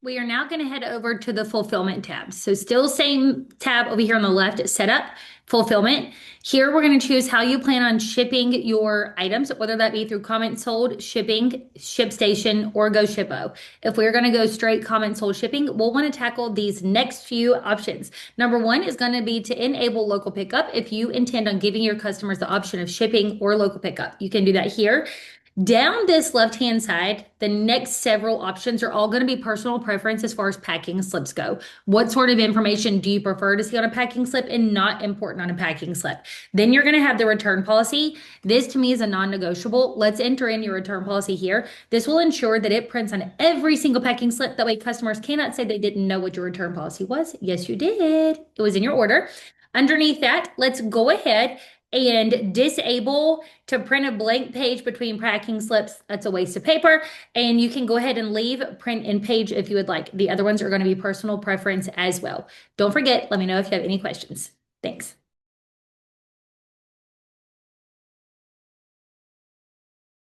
We are now going to head over to the fulfillment tab. So still same tab over here on the left, setup, fulfillment. Here we're going to choose how you plan on shipping your items, whether that be through comment sold, shipping, ShipStation, or GoShippo. If we're going to go straight comment sold shipping, we'll want to tackle these next few options. Number one is going to be to enable local pickup if you intend on giving your customers the option of shipping or local pickup. You can do that here. Down this left-hand side, the next several options are all going to be personal preference as far as packing slips go. What sort of information do you prefer to see on a packing slip and not important on a packing slip? Then you're going to have the return policy. This to me is a non-negotiable. Let's enter in your return policy here. This will ensure that it prints on every single packing slip. That way customers cannot say they didn't know what your return policy was. Yes, you did. It was in your order. Underneath that, let's go ahead and disable to print a blank page between packing slips. That's a waste of paper. And you can go ahead and leave print in page if you would like. The other ones are going to be personal preference as well. Don't forget, let me know if you have any questions. Thanks.